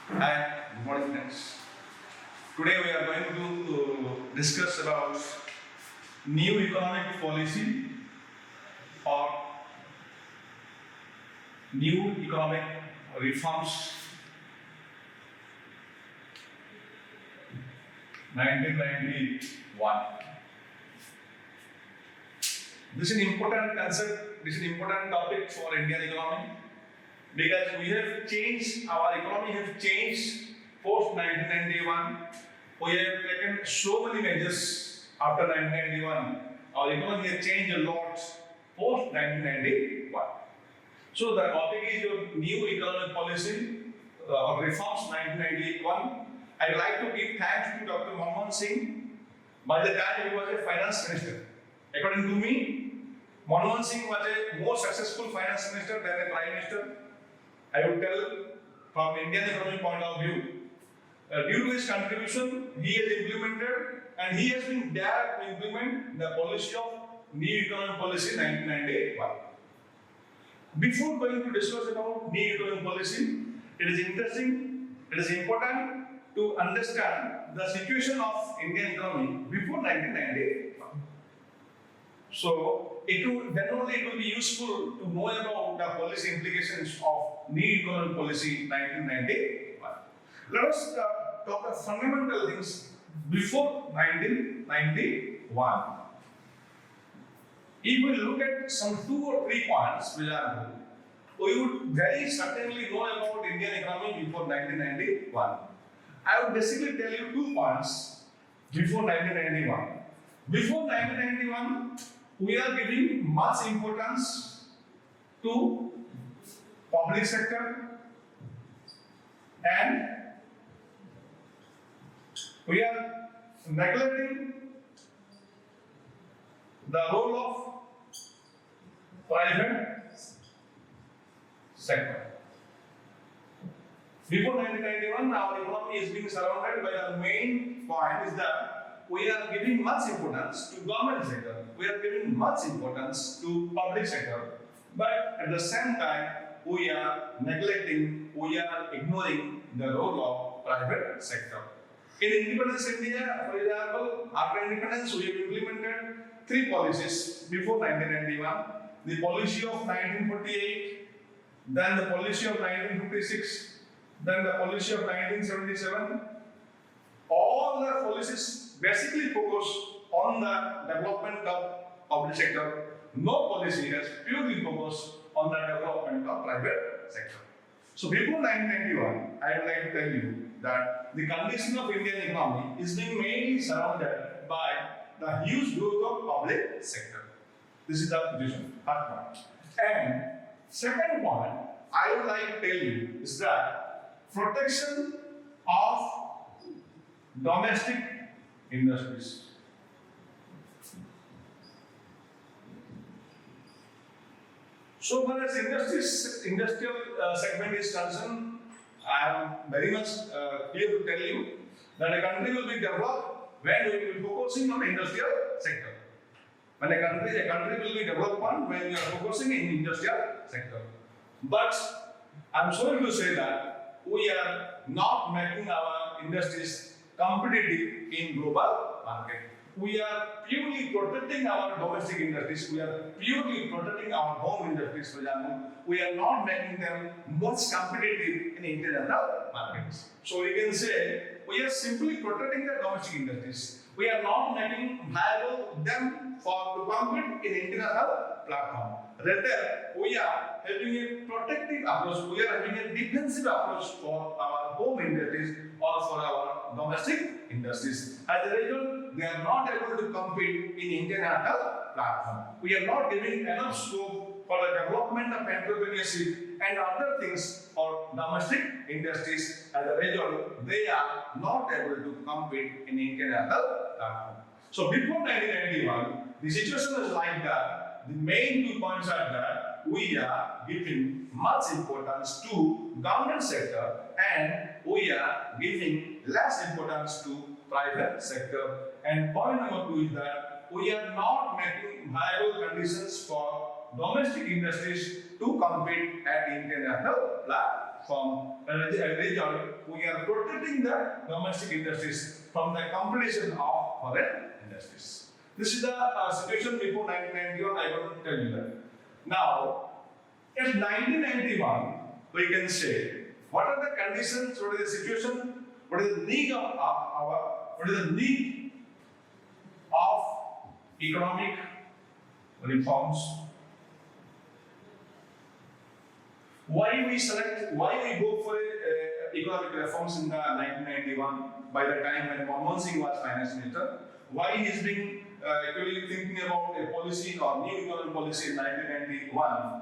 Hi, good morning friends. Today we are going to discuss about new economic policy or new economic reforms 1991. This is an important concept, this is an important topic for Indian economy because we have changed, our economy has changed post 1991. We have taken so many measures after 1991. Our economy has changed a lot post 1991. So the topic is your new economic policy reforms 1991. I would like to give thanks to Dr. Manmohan Singh. By the time he was a finance minister, according to me, Manmohan Singh was a more successful finance minister than a prime minister. I would tell from Indian economic point of view. Due to his contribution, he has implemented and he has been there to implement the policy of new economic policy 1991. Before going to discuss about new economic policy, it is interesting, it is important to understand the situation of Indian economy before 1991. So, then only it will be useful to know about the policy implications of new economic policy 1991. Let us talk the fundamental things before 1991. If we look at some 2 or 3 points which are good, we would very certainly know about Indian economy before 1991. I would basically tell you 2 points before 1991. Before 1991, we are giving much importance to public sector and we are neglecting the role of private sector. Before 1991, our economy is being surrounded by the main point is that we are giving much importance to government sector. We are giving much importance to public sector. But at the same time, we are neglecting, we are ignoring the role of private sector. In independence India, for example, after independence, we have implemented 3 policies before 1991. The policy of 1948, then the policy of 1956, then the policy of 1977. All the policies basically focus on the development of public sector. No policy has purely focused on the development of private sector. So before 1991, I would like to tell you that the condition of Indian economy is being mainly surrounded by the huge growth of public sector. This is the vision, first point. And second point, I would like to tell you is that protection of domestic industries. So far as industrial segment is concerned, I am very much clear to tell you that a country will be developed when we will be focusing on the industrial sector. When a country will be developed when we are focusing in industrial sector. But I am sorry to say that we are not making our industries competitive in global market. We are purely protecting our domestic industries. We are purely protecting our home industries, for example. We are not making them much competitive in international markets. So we can say we are simply protecting the domestic industries. We are not making viable them to compete in international platform. Rather, we are having a protective approach. We are having a defensive approach for our home industries or for our domestic industries. As a result, they are not able to compete in international platform. We are not giving enough scope for the development of entrepreneurship and other things for domestic industries. As a result, they are not able to compete in international platform. So before 1991, the situation is like that. The main 2 points are that we are giving much importance to government sector and we are giving less importance to private sector. And point number 2 is that we are not making viable conditions for domestic industries to compete at international level. from we are protecting the domestic industries from the competition of foreign industries. This is the situation before 1991. I want to tell you that. Now, in 1991, we can say what are the conditions, what is the situation, what is the need of economic reforms. Why we go for economic reforms in the 1991 by the time when Manmohan Singh was finance minister? Why he is being actually thinking about a policy or new economic policy in 1991?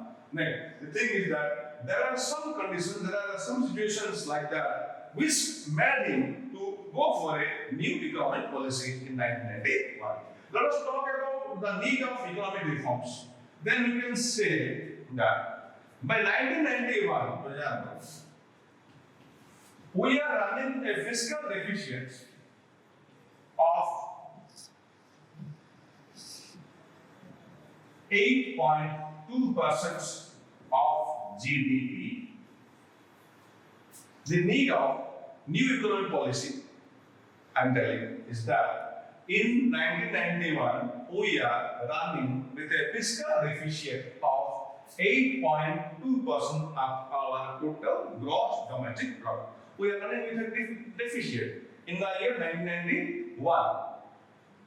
The thing is that there are some conditions, there are some situations like that which made him to go for a new economic policy in 1991. Let us talk about the need of economic reforms. Then we can say that by 1991, for example, we are running a fiscal deficit of 8.2% of GDP. The need of new economic policy, I'm telling you, is that in 1991, we are running with a fiscal deficit of 8.2% of our total gross domestic product. We are running with a deficit in the year 1991,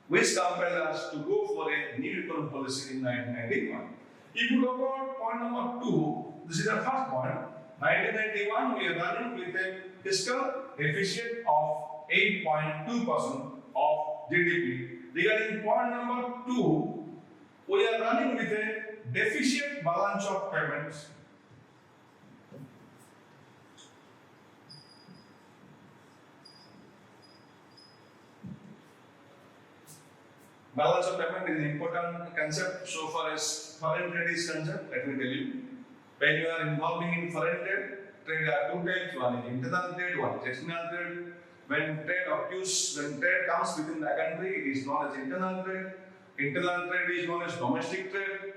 which compelled us to go for a new economic policy in 1991. If you look at point number 2, this is the first point. 1991, we are running with a fiscal deficit of 8.2% of GDP. Regarding point number 2, we are running with a deficit balance of payments. Balance of payment is an important concept so far as foreign trade is concerned. Let me tell you. When you are involving in foreign trade are two types. One is internal trade, one is external trade. When trade comes within the country, it is known as internal trade. Internal trade is known as domestic trade.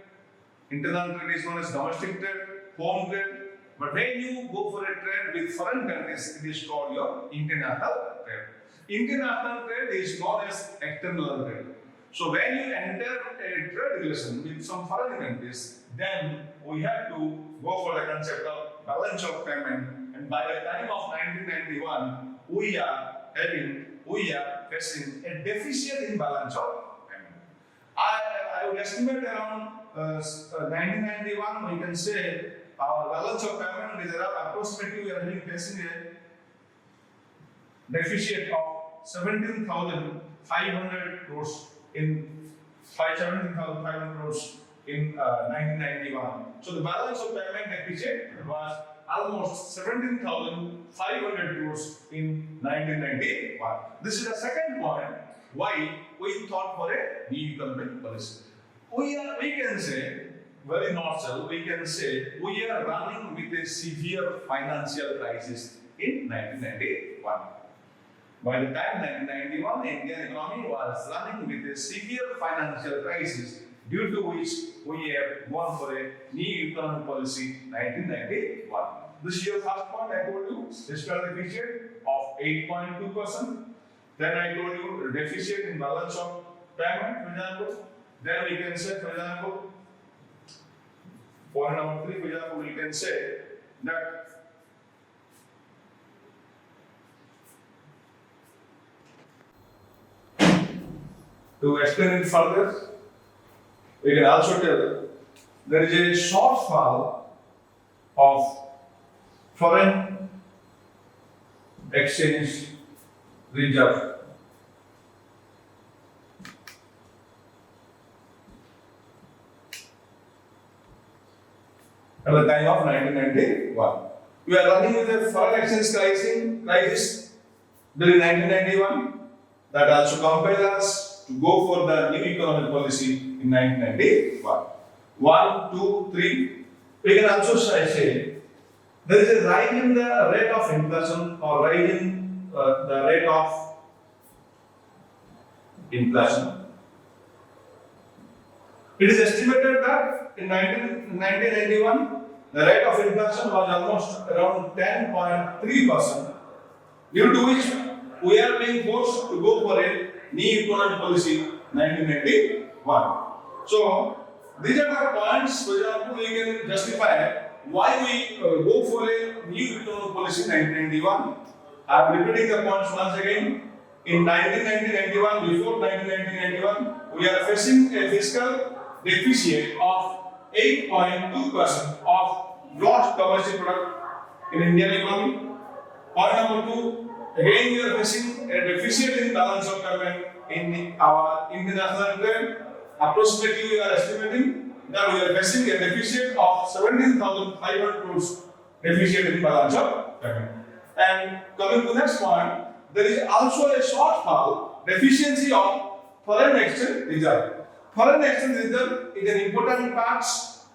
Home trade. But when you go for a trade with foreign countries, it is called your international trade. International trade is known as external trade. So when you enter a trade relation with some foreign countries, then we have to go for the concept of balance of payment. And by the time of 1991, we are facing a deficit in balance of payment. I would estimate around 1991, we can say our balance of payment is around approximately we are facing a deficit of 17,500 crores in 17,500 crores in 1991. So the balance of payment deficit was almost 17,500 crores in 1991. This is the second point why we thought for a new economic policy. We can say, very nutshell, we can say we are running with a severe financial crisis in 1991. By the time 1991, the Indian economy was running with a severe financial crisis, due to which we have gone for a new economic policy 1991. This is your first point I told you, fiscal deficit of 8.2%. Then I told you deficit in balance of payment, for example. Then we can say, for example, point number 3, for example, we can say that to explain it further, we can also tell there is a shortfall of foreign exchange reserve. At the time of 1991, we are running with a foreign exchange crisis during 1991 that also compelled us to go for the new economic policy in 1991. 1, 2, 3. We can also say there is a rise in the rate of inflation or rise in the rate of inflation. It is estimated that in 1991 the rate of inflation was almost around 10.3%, due to which we are being forced to go for a new economic policy 1991. So these are the points, for example, we can justify why we go for a new economic policy 1991. I am repeating the points once again. In 1991, before 1991, we are facing a fiscal deficit of 8.2% of gross domestic product in Indian economy. Point number two, again we are facing a deficit in balance of payment in our international trade. Approximately we are estimating that we are facing a deficit of 17,500 crores deficit in balance of payment. And coming to the next point, there is also a shortfall, deficiency of foreign exchange reserve. Foreign exchange reserve is an important part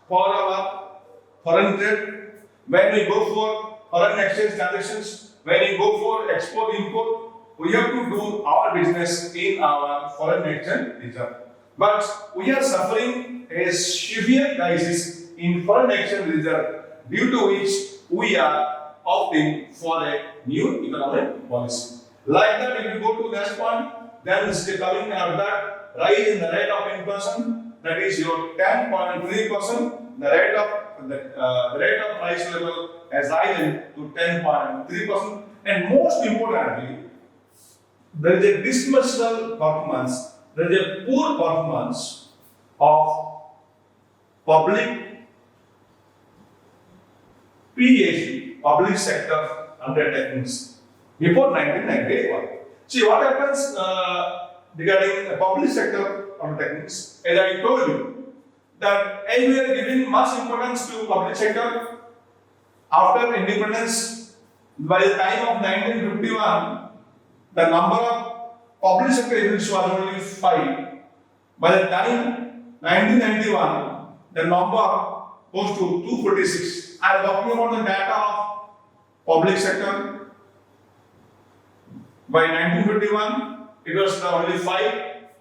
for our foreign trade. When we go for foreign exchange transactions, when we go for export import, we have to do our business in our foreign exchange reserve. But we are suffering a severe crisis in foreign exchange reserve, due to which we are opting for a new economic policy. Like that, if you go to next point, then coming out that rise in the rate of inflation, that is your 10.3%. The rate of price level has risen to 10.3%. And most importantly, there is a dismal performance. There is a poor performance of public PSU, public sector undertakings, before 1991. See what happens regarding the public sector undertakings. As I told you, that as we are giving much importance to public sector, after independence, by the time of 1951, the number of public sector units was only 5. By the time 1991, the number goes to 246. I am talking about the data of public sector. By 1951, it was only 5.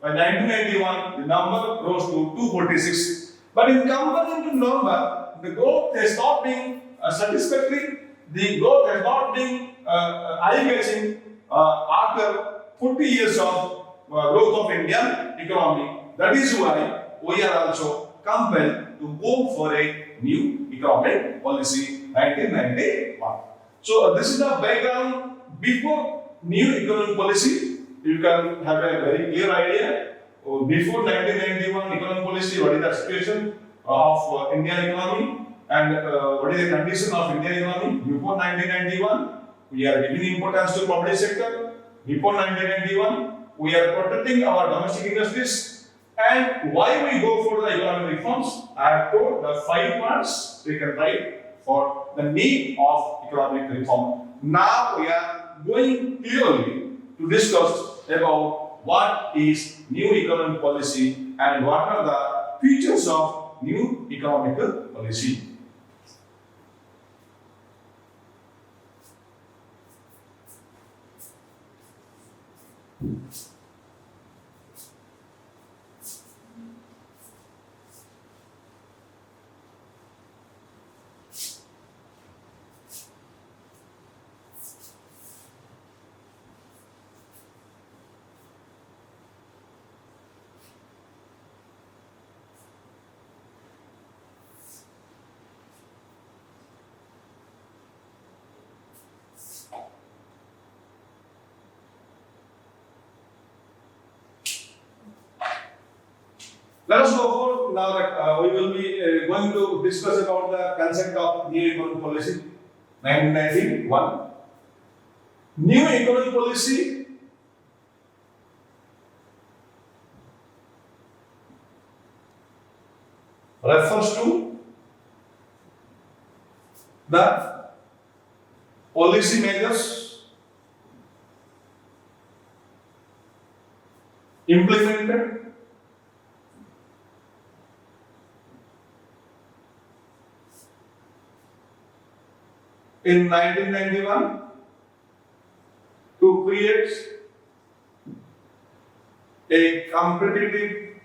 By 1991, the number rose to 246. But in comparison to number, the growth has not been satisfactory. The growth has not been eye-catching after 40 years of growth of Indian economy. That is why we are also compelled to go for a new economic policy 1991. So this is the background before new economic policy. You can have a very clear idea. Before 1991 economic policy, what is the situation of Indian economy and what is the condition of Indian economy before 1991? We are giving importance to public sector. Before 1991, we are protecting our domestic industries. And why we go for the economic reforms? I have told the 5 points we can write for the need of economic reform. Now we are going clearly to discuss about what is new economic policy and what are the features of new economic policy. Let us go for now that we will be going to discuss about the concept of new economic policy 1991. New economic policy refers to the policy measures implemented in 1991 to create a competitive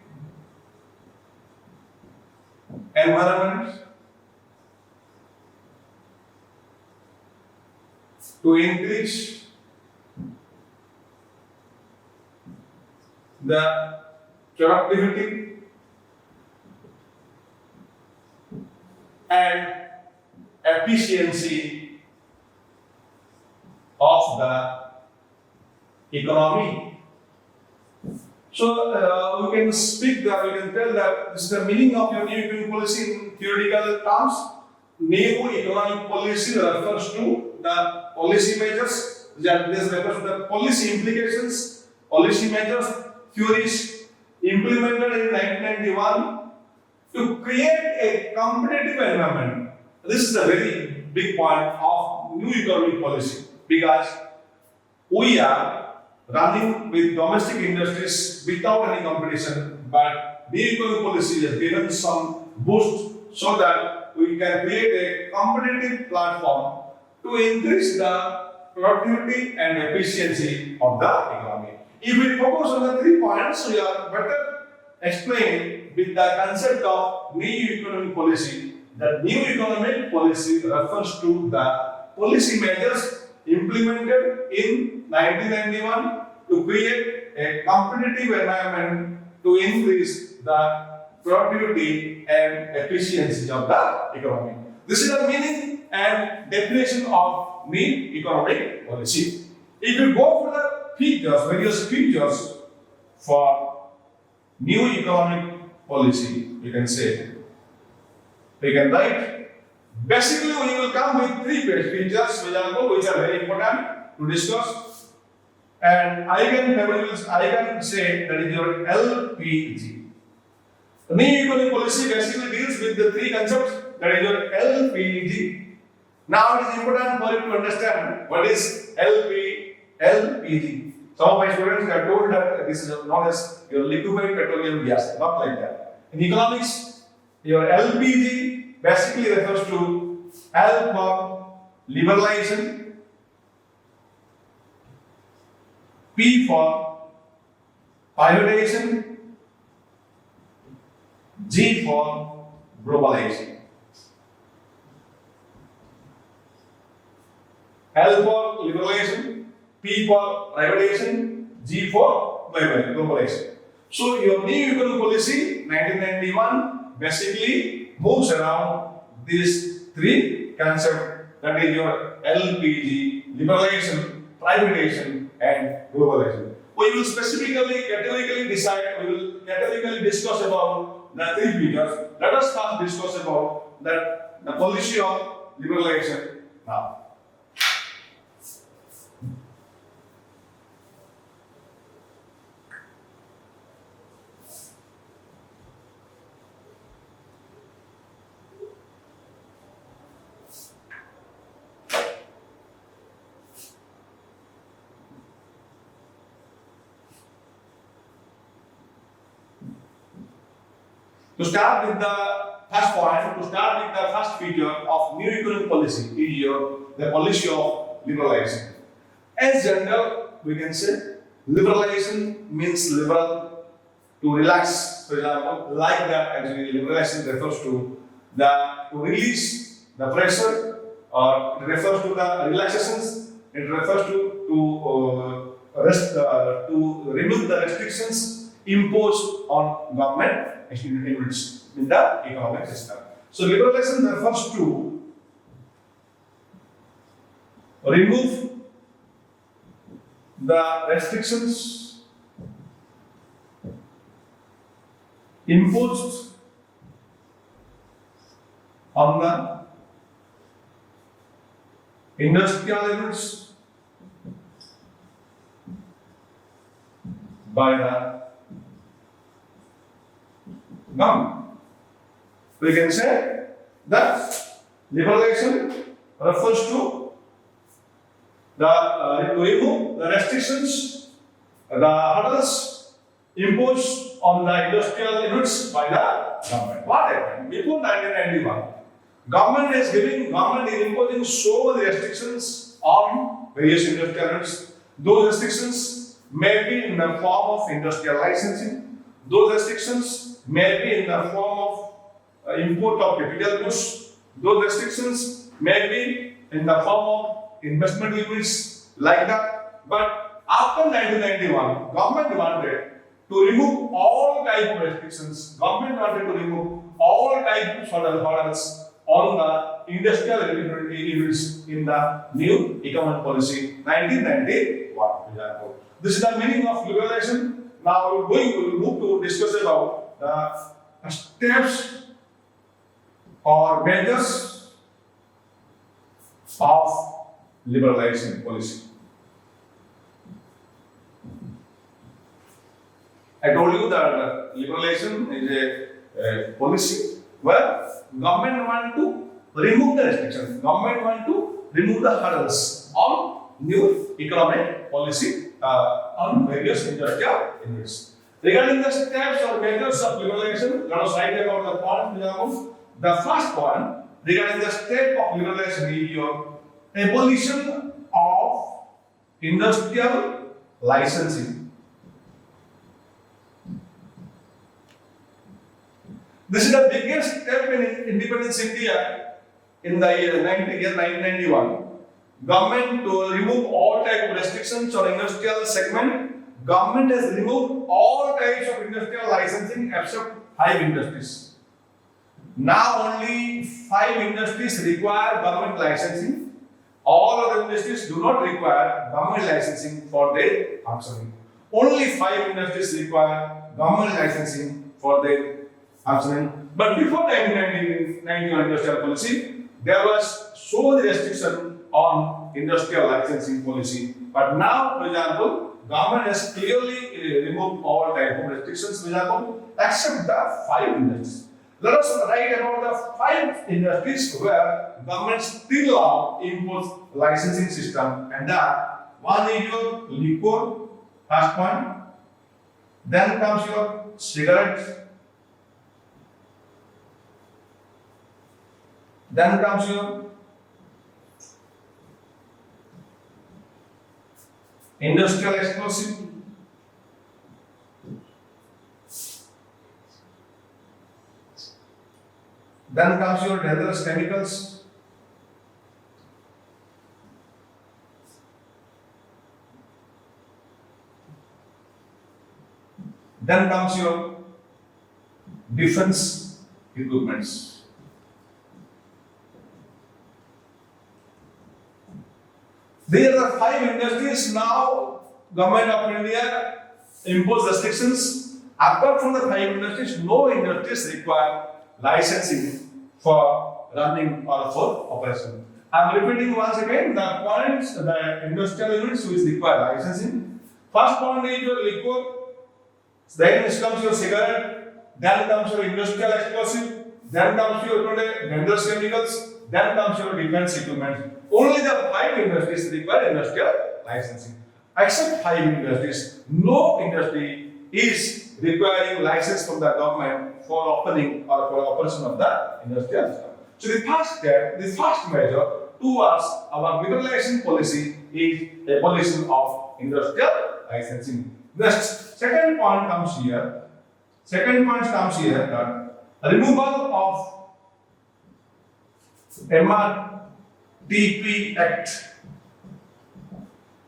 environment to increase the productivity and efficiency of the economy. So we can speak that, we can tell that this is the meaning of your new economic policy in theoretical terms. New economic policy refers to the policy measures, that this refers to the policy implications, policy measures, theories implemented in 1991 to create a competitive environment. This is a very big point of new economic policy because we are running with domestic industries without any competition, but new economic policy has given some boost so that we can create a competitive platform to increase the productivity and efficiency of the economy. If we focus on the 3 points, we are better explained with the concept of new economic policy. The new economic policy refers to the policy measures implemented in 1991 to create a competitive environment to increase the productivity and efficiency of the economy. This is the meaning and definition of new economic policy. If you go for the features, various features for new economic policy, we can say, we can write. Basically, we will come with 3 features which are very important to discuss. And I can say that is your LPG. The new economic policy basically deals with the 3 concepts, that is your LPG. Now it is important for you to understand what is LPG. Some of my students have told that this is known as your liquefied petroleum gas, not like that. In economics, your LPG basically refers to L for liberalization, P for privatization, G for globalization. L for liberalization, P for privatization, G for globalization. So your new economic policy 1991 basically moves around these 3 concepts, that is your LPG, liberalization, privatization and globalization. We will specifically, categorically discuss about the 3 features. Let us first discuss about the policy of liberalization now. To start with the first point, to start with the first feature of new economic policy is the policy of liberalization. As general, we can say liberalization means liberal, to relax. For example, like that, actually liberalization refers to to release the pressure, or it refers to the relaxations. It refers to remove the restrictions imposed on government units in the economic system. So liberalization refers to remove the restrictions imposed on the industrial units by the government. We can say that liberalization refers to to remove the restrictions, the hurdles imposed on the industrial units by the government. What happened? Before 1991, government is imposing so many restrictions on various industrial units. Those restrictions may be in the form of industrial licensing. Those restrictions may be in the form of import of capital goods. Those restrictions may be in the form of investment limits like that. But after 1991, government wanted to remove all type of restrictions. Government wanted to remove all types of hurdles on the industrial units in the new economic policy 1991. This is the meaning of liberalization. Now we will move to discuss about the steps or measures of liberalization policy. I told you that liberalization is a policy where government want to remove the restrictions, government want to remove the hurdles on new economic policy on various industrial units. Regarding the steps or measures of liberalization, let us write about the point. The first one regarding the step of liberalization is your abolition of industrial licensing. This is the biggest step in independence India in the year 1991. Government to remove all type of restrictions on industrial segment. Government has removed all types of industrial licensing except 5 industries. Now only 5 industries require government licensing. All other industries do not require government licensing for their functioning. Only 5 industries require government licensing for their functioning. But before 1991 industrial policy, there was so many restriction on industrial licensing policy. But now, for example, government has clearly removed all type of restrictions, for example, except the 5 industries. Let us write about the 5 industries where government still allow impose licensing system, and that one is your liquor, first point. Then comes your cigarettes. Then comes your industrial explosive. Then comes your dangerous chemicals. Then comes your defense equipments. These are the 5 industries. Now government of India impose restrictions. Apart from the 5 industries, no industries require licensing for running or for operation. I am repeating once again the points, the industrial units which require licensing. First point is your liquor, then comes your cigarette, then comes your industrial explosive, then comes your dangerous chemicals, then comes your defense equipment. Only the 5 industries require industrial licensing. Except 5 industries, no industry is requiring license from the government for opening or for operation of the industrial system. So the first step, the first measure towards our liberalization policy is abolition of industrial licensing. Next, second point comes here. Second point comes here that removal of MRTP Act.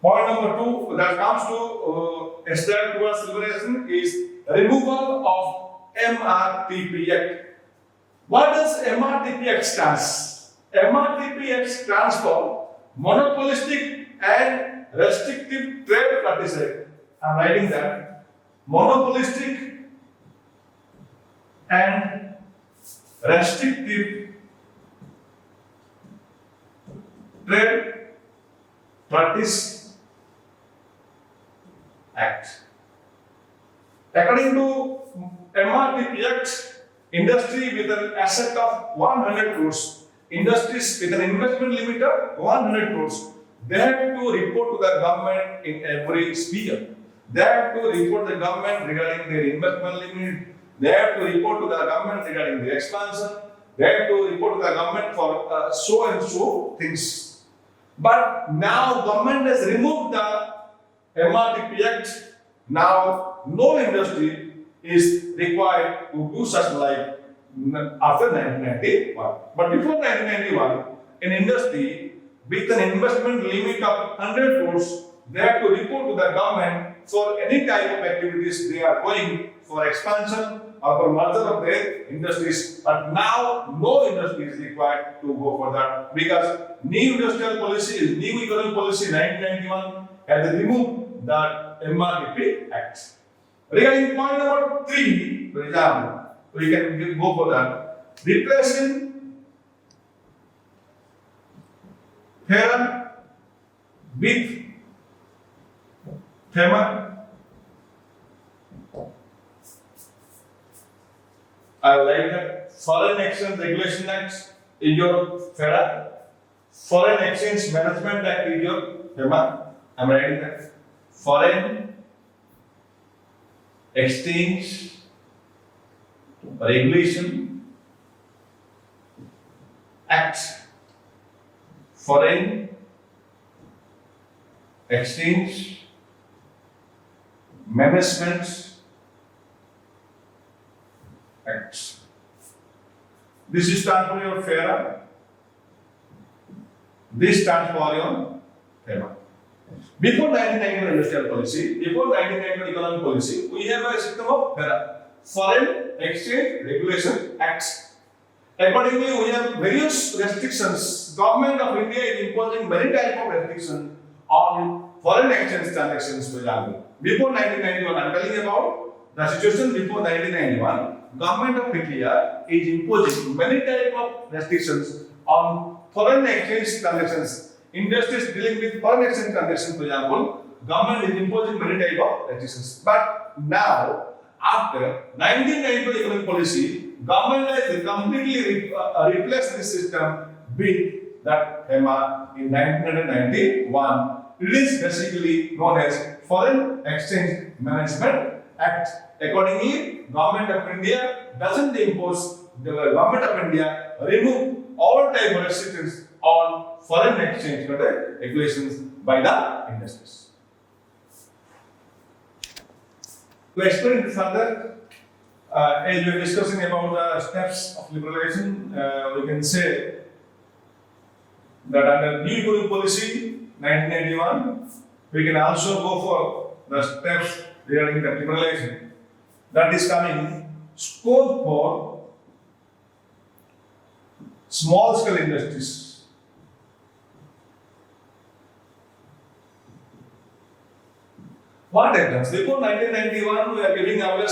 Point number 2 that comes to a step towards liberalization is removal of MRTP Act. What does MRTP Act stands? MRTP Act stands for Monopolistic and Restrictive Trade Practices Act. I am writing that. Monopolistic and Restrictive Trade Practice Act. According to MRTP Act, industry with an asset of 100 crores, industries with an investment limit of 100 crores, they have to report to the government in every sphere. They have to report to the government regarding their investment limit. They have to report to the government regarding their expansion. They have to report to the government for so and so things. But now government has removed the MRTP Act. Now no industry is required to do such like after 1991. But before 1991, in industry, with an investment limit of 100 crores, they have to report to the government for any type of activities they are going for expansion or for merger of their industries. But now no industry is required to go for that because new industrial policy, new economic policy 1991 has removed that MRDP Act. Regarding point number 3, for example, we can go for that. Replacing FERA with FEMA. I like that. Foreign Exchange Regulation Act is your FERA. Foreign Exchange Management Act is your FEMA. I am writing that. Foreign Exchange Regulation Act. Foreign Exchange Management Act. This stands for your FERA. This stands for your FEMA. Before 1991 industrial policy, before 1991 economic policy, we have a system of FERA, Foreign Exchange Regulation Act. Accordingly, we have various restrictions. Government of India is imposing many types of restrictions on foreign exchange transactions, for example. Before 1991, I am telling you about the situation before 1991. Government of India is imposing many types of restrictions on foreign exchange transactions. Industries dealing with foreign exchange transactions, for example, government is imposing many types of restrictions. But now, after 1992 economic policy, government has completely replaced this system with that FEMA in 1991. It is basically known as Foreign Exchange Management Act. Accordingly, Government of India doesn't impose, the Government of India remove all type of restrictions on foreign exchange regulations by the industries. To explain this further, as we are discussing about the steps of liberalization, we can say that under new economic policy 1991, we can also go for the steps regarding the liberalization. That is coming scope for small scale industries. What happens? Before 1991, we are giving our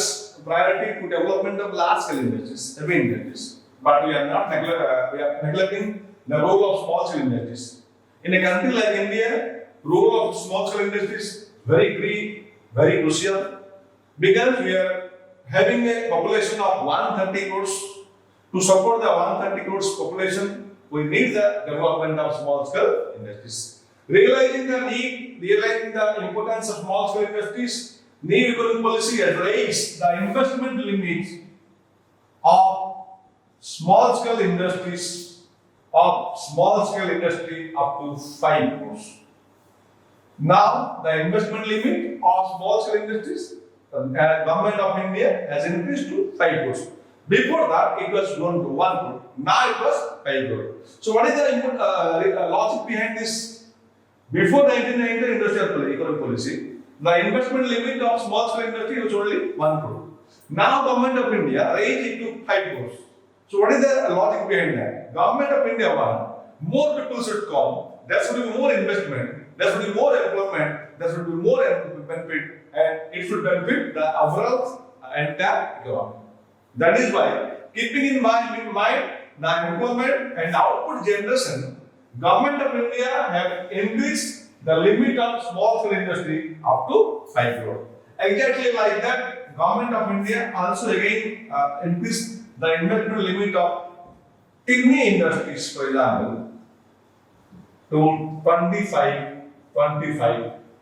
priority to development of large scale industries, heavy industries. But we are not neglecting the role of small scale industries. In a country like India, role of small scale industries very key, very crucial, because we are having a population of 130 crores. To support the 130 crores population, we need the development of small scale industries. Realizing the need, realizing the importance of small scale industries, new economic policy has raised the investment limit of small scale industries up to 5 crores. Now, the investment limit of small scale industries, Government of India has increased to 5 crores. Before that, it was known to 1 crore. Now it was 5 crore. So, what is the logic behind this? Before 1990 industrial economic policy, the investment limit of small scale industry was only 1 crore. Now, Government of India raised it to 5 crores. So, what is the logic behind that? Government of India want more people should come. There should be more investment. There should be more employment. There should be more benefit, and it should benefit the overall entire economy. That is why, keeping in mind the employment and output generation, Government of India have increased the limit of small scale industry up to 5 crore. Exactly like that, Government of India also again increased the investment limit of tiny industries, for example, to 25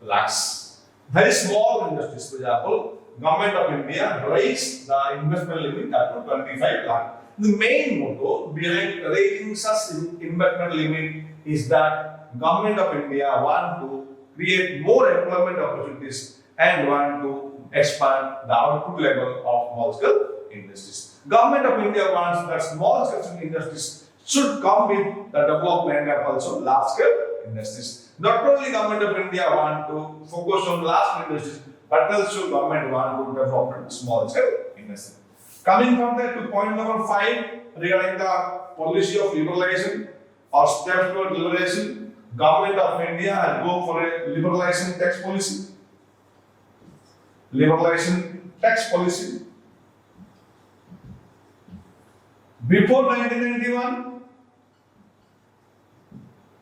lakhs. Very small industries, for example, Government of India raised the investment limit up to 25 lakh. The main motto behind raising such investment limit is that Government of India want to create more employment opportunities and want to expand the output level of small scale industries. Government of India wants that small scale industries should come with the development of also large scale industries. Not only government of India want to focus on large scale industries, but also government want to develop small scale industry. Coming from there to point number 5 regarding the policy of liberalization or steps toward liberalization, government of India has go for a liberalization tax policy. Liberalization tax policy. Before 1991,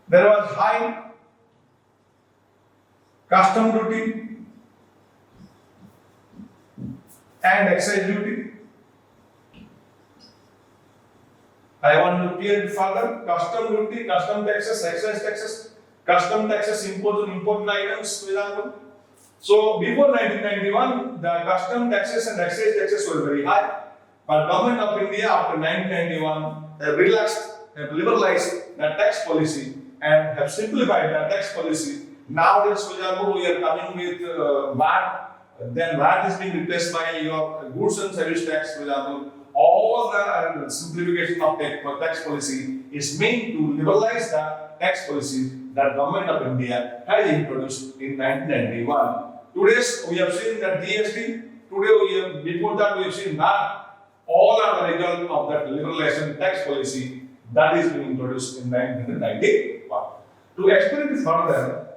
there was high custom duty and excise duty. I want to clear it further. Custom duty, custom taxes, excise taxes, custom taxes imposed on imported items, for example. So before 1991, the custom taxes and excise taxes were very high. But government of India after 1991 have relaxed, have liberalized the tax policy and have simplified the tax policy. Nowadays, for example, we are coming with VAT. Then VAT is being replaced by your goods and service tax, for example. All the simplification of tax policy is meant to liberalize the tax policy that government of India has introduced in 1991. Today we have seen that GST. Today before that we have seen that. All are the result of that liberalization tax policy that is being introduced in 1991. To explain this further,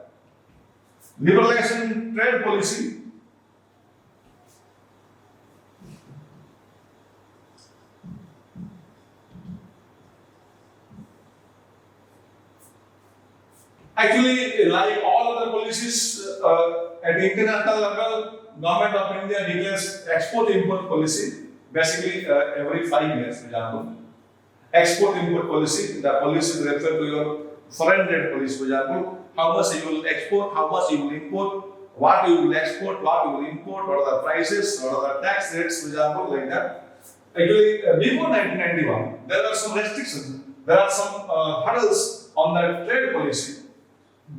liberalization trade policy actually, like all other policies at the international level, government of India declares export-import policy. Basically, every 5 years, for example, export-import policy. The policy refer to your foreign trade policy, for example, how much you will export, how much you will import, what you will export, what you will import, what are the prices, what are the tax rates, for example, like that. Actually, before 1991, there are some restrictions, there are some hurdles on the trade policy.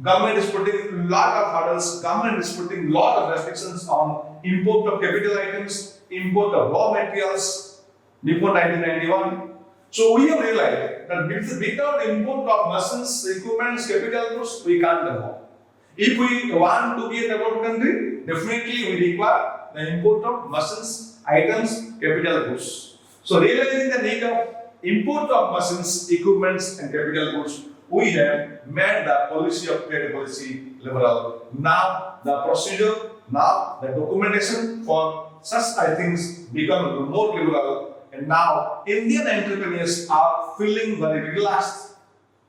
Government is putting lot of hurdles, government is putting lot of restrictions on import of capital items, import of raw materials before 1991. So we have realized that without import of machines, equipments, capital goods, we can't develop. If we want to be a developed country, definitely we require the import of machines, items, capital goods. So realizing the need of import of machines, equipments and capital goods, we have made the policy of trade policy liberal. Now the procedure, now the documentation for such things become more liberal, and now Indian entrepreneurs are feeling very relaxed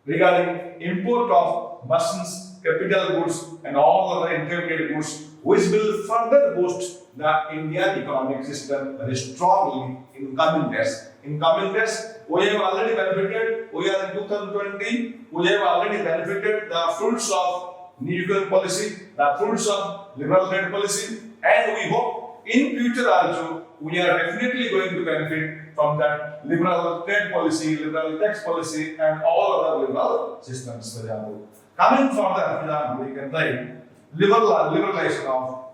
regarding import of machines, capital goods and all other intermediate goods, which will further boost the Indian economic system very strongly in coming days. In coming days, we have already benefited, we are in 2020, we have already benefited the fruits of new economic policy, the fruits of liberal trade policy, and we hope in future also we are definitely going to benefit from that liberal trade policy, liberal tax policy and all other liberal systems, for example. Coming further, for example, we can write liberalization of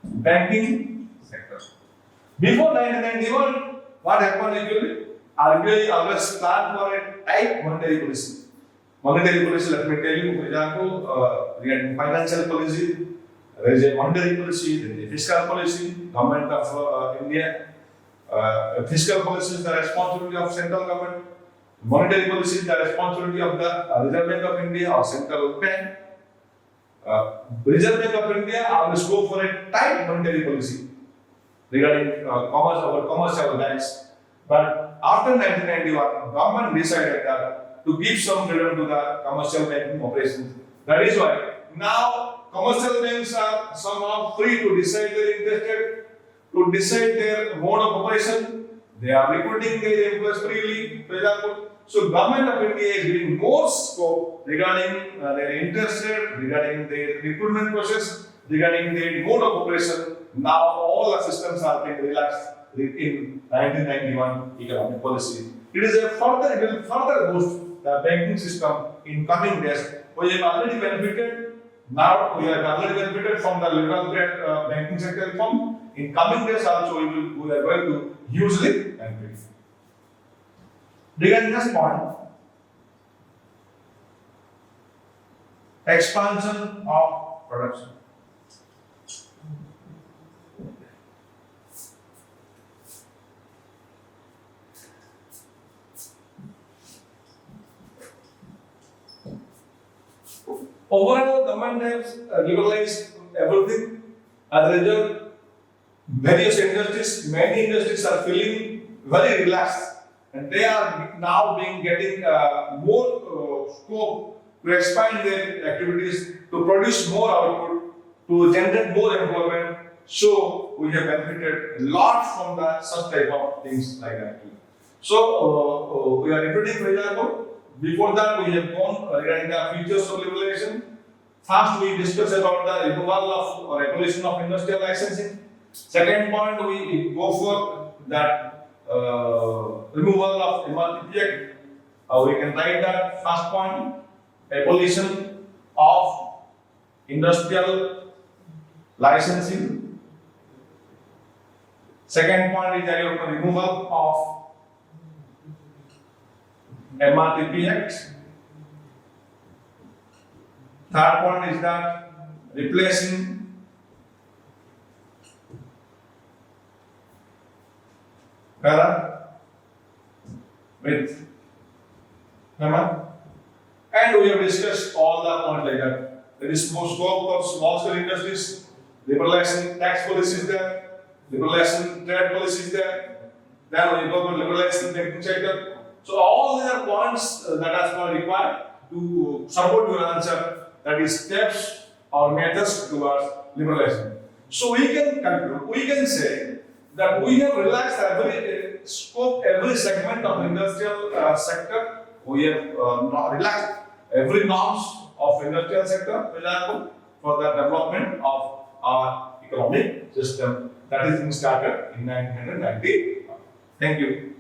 banking sector. Before 1991, what happened actually? RBI always planned for a tight monetary policy. Monetary policy, let me tell you, for example, regarding financial policy, there is a monetary policy, there is a fiscal policy, government of India. Fiscal policy is the responsibility of central government. Monetary policy is the responsibility of the Reserve Bank of India or central bank. Reserve Bank of India always go for a tight monetary policy regarding commercial banks. But after 1991, government decided that to give some freedom to the commercial banking operations. That is why now commercial banks are somehow free to decide their interest rate, to decide their mode of operation. They are recruiting their employees freely, for example. So government of India is giving more scope regarding their interest rate, regarding their recruitment process, regarding their mode of operation. Now all the systems are being relaxed in 1991 economic policy. It will further boost the banking system in coming days. We have already benefited. Now we have already benefited from the liberal banking sector reform, in coming days also we are going to hugely increase. Regarding this point, expansion of production. Overall, government has liberalized everything. As a result, many industries are feeling very relaxed, and they are now getting more scope to expand their activities, to produce more output, to generate more employment. So we have benefited a lot from such type of things like that. So we are repeating, for example. Before that, we have gone regarding the features of liberalization. First, we discussed about the removal of or abolition of industrial licensing. Second point, we go for that removal of MRTP Act. We can write that first point, abolition of industrial licensing. Second point is the removal of MRTP Act. Third point is that replacing para with hammer. And we have discussed all the points like that. There is more scope for small scale industries, liberalizing tax policies there, liberalizing trade policies there, then we go for liberalizing banking sector. So all these are points that are required to support your answer, that is steps or methods towards liberalization. So we can conclude, we can say that we have relaxed every scope, every segment of industrial sector. We have relaxed every norms of industrial sector, for example, for the development of our economic system that is being started in 1990. Thank you.